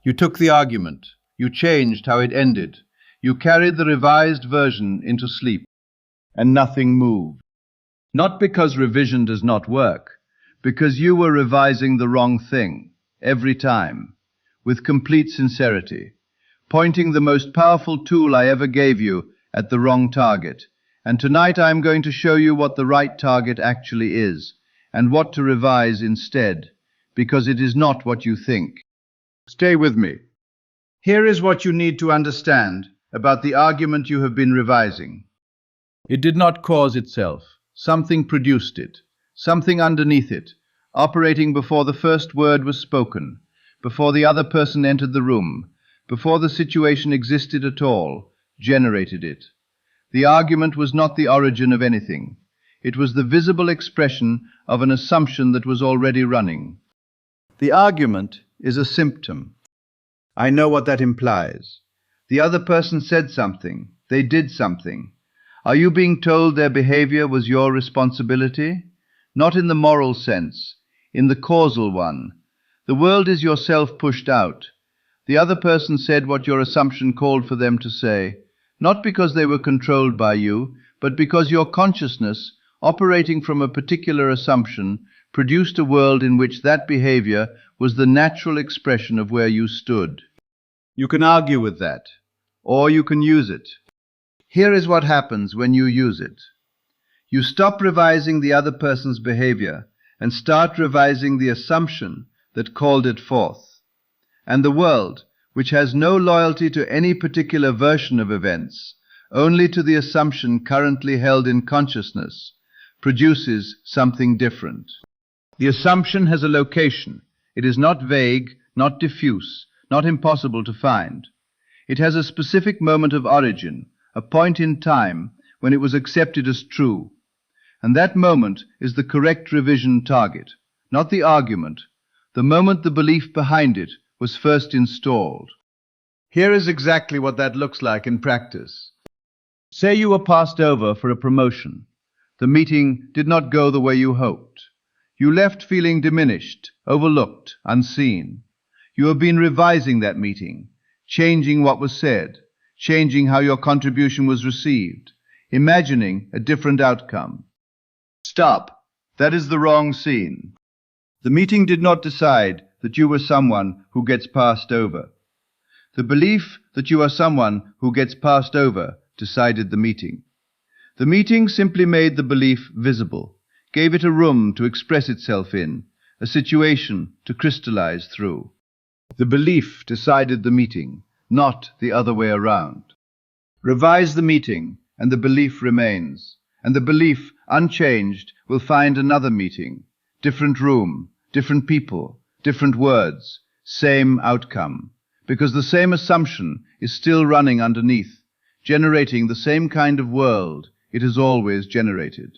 You took the argument. You changed how it ended. You carried the revised version into sleep, and nothing moved. Not because revision does not work, because you were revising the wrong thing, every time, with complete sincerity, pointing the most powerful tool I ever gave you at the wrong target. And tonight I am going to show you what the right target actually is, and what to revise instead, because it is not what you think. Stay with me. Here is what you need to understand about the argument you have been revising. It did not cause itself. Something produced it, something underneath it, operating before the first word was spoken, before the other person entered the room, before the situation existed at all, generated it. The argument was not the origin of anything. It was the visible expression of an assumption that was already running. The argument is a symptom. I know what that implies. The other person said something. They did something. Are you being told their behavior was your responsibility? Not in the moral sense, in the causal one. The world is yourself pushed out. The other person said what your assumption called for them to say, not because they were controlled by you, but because your consciousness, operating from a particular assumption, produced a world in which that behavior was the natural expression of where you stood. You can argue with that, or you can use it. Here is what happens when you use it. You stop revising the other person's behavior and start revising the assumption that called it forth. And the world, which has no loyalty to any particular version of events, only to the assumption currently held in consciousness, produces something different. The assumption has a location. It is not vague, not diffuse, not impossible to find. It has a specific moment of origin, a point in time when it was accepted as true. And that moment is the correct revision target, not the argument, the moment the belief behind it was first installed. Here is exactly what that looks like in practice. Say you were passed over for a promotion. The meeting did not go the way you hoped. You left feeling diminished, overlooked, unseen. You have been revising that meeting, changing what was said, changing how your contribution was received, imagining a different outcome. Stop. That is the wrong scene. The meeting did not decide that you were someone who gets passed over. The belief that you are someone who gets passed over decided the meeting. The meeting simply made the belief visible, gave it a room to express itself in, a situation to crystallize through. The belief decided the meeting, not the other way around. Revise the meeting, and the belief remains. And the belief, unchanged, will find another meeting. Different room, different people, different words, same outcome. Because the same assumption is still running underneath, generating the same kind of world it has always generated.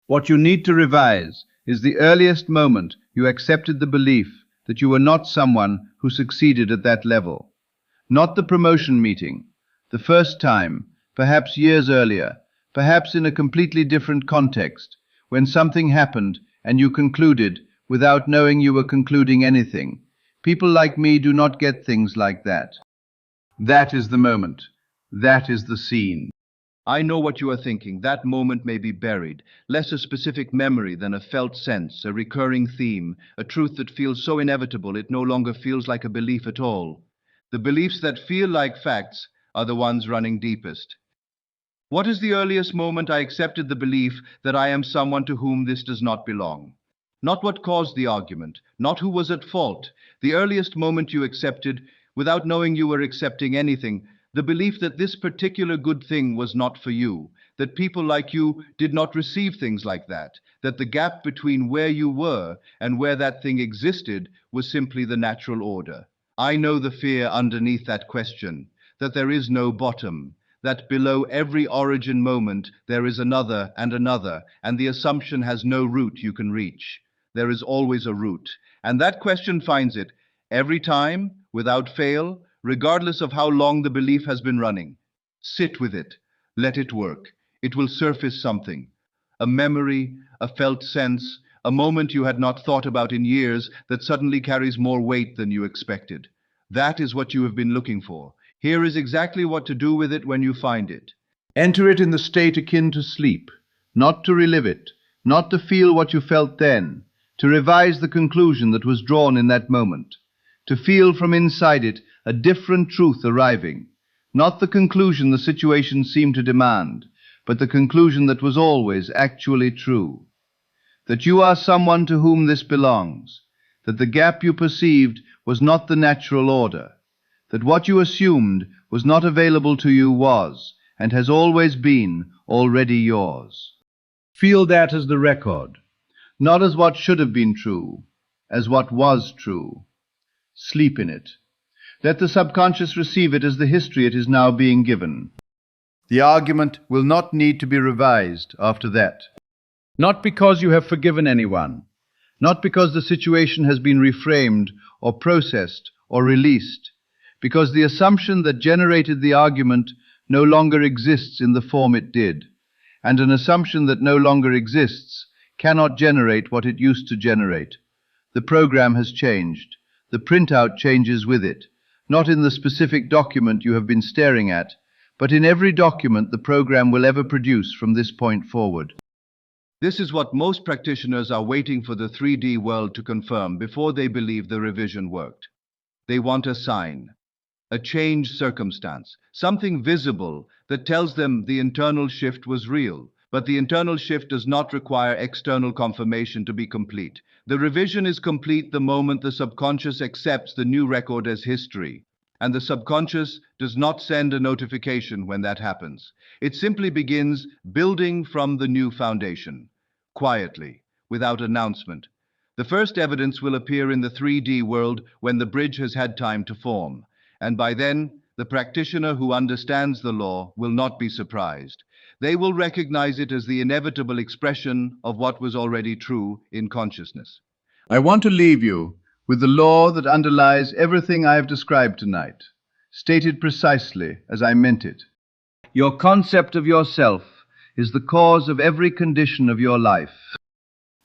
What you need to revise is the earliest moment you accepted the belief that you were not someone who succeeded at that level. Not the promotion meeting, the first time, perhaps years earlier, perhaps in a completely different context, when something happened and you concluded without knowing you were concluding anything. People like me do not get things like that. That is the moment. That is the scene. I know what you are thinking. That moment may be buried, less a specific memory than a felt sense, a recurring theme, a truth that feels so inevitable it no longer feels like a belief at all. The beliefs that feel like facts are the ones running deepest. What is the earliest moment I accepted the belief that I am someone to whom this does not belong? Not what caused the argument, not who was at fault. The earliest moment you accepted, without knowing you were accepting anything, the belief that this particular good thing was not for you, that people like you did not receive things like that the gap between where you were and where that thing existed was simply the natural order. I know the fear underneath that question, that there is no bottom, that below every origin moment there is another, and the assumption has no root you can reach. There is always a root, and that question finds it every time, without fail, regardless of how long the belief has been running. Sit with it. Let it work. It will surface something. A memory, a felt sense, a moment you had not thought about in years that suddenly carries more weight than you expected. That is what you have been looking for. Here is exactly what to do with it when you find it. Enter it in the state akin to sleep, not to relive it, not to feel what you felt then, to revise the conclusion that was drawn in that moment, to feel from inside it a different truth arriving, not the conclusion the situation seemed to demand, but the conclusion that was always actually true. That you are someone to whom this belongs, that the gap you perceived was not the natural order, that what you assumed was not available to you was, and has always been, already yours. Feel that as the record, not as what should have been true, as what was true. Sleep in it. Let the subconscious receive it as the history it is now being given. The argument will not need to be revised after that. Not because you have forgiven anyone, not because the situation has been reframed or processed or released, because the assumption that generated the argument no longer exists in the form it did, and an assumption that no longer exists cannot generate what it used to generate. The program has changed. The printout changes with it, not in the specific document you have been staring at, but in every document the program will ever produce from this point forward. This is what most practitioners are waiting for the 3D world to confirm before they believe the revision worked. They want a sign, a changed circumstance, something visible that tells them the internal shift was real. But the internal shift does not require external confirmation to be complete. The revision is complete the moment the subconscious accepts the new record as history, and the subconscious does not send a notification when that happens. It simply begins building from the new foundation, quietly, without announcement. The first evidence will appear in the 3D world when the bridge has had time to form, and by then, the practitioner who understands the law will not be surprised. They will recognize it as the inevitable expression of what was already true in consciousness. I want to leave you with the law that underlies everything I have described tonight, stated precisely as I meant it. Your concept of yourself is the cause of every condition of your life.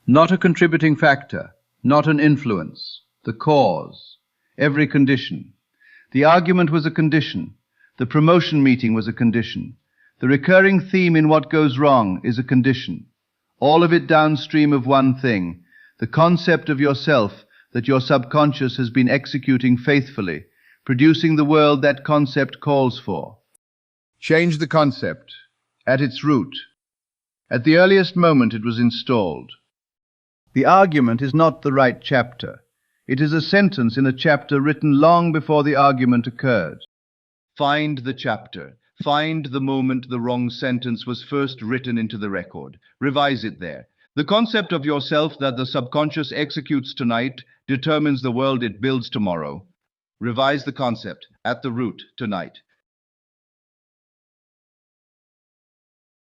Not a contributing factor, not an influence, the cause, every condition. The argument was a condition. The promotion meeting was a condition. The recurring theme in what goes wrong is a condition. All of it downstream of one thing, the concept of yourself that your subconscious has been executing faithfully, producing the world that concept calls for. Change the concept at its root. At the earliest moment it was installed. The argument is not the right chapter. It is a sentence in a chapter written long before the argument occurred. Find the chapter. Find the moment the wrong sentence was first written into the record. Revise it there. The concept of yourself that the subconscious executes tonight determines the world it builds tomorrow. Revise the concept at the root tonight.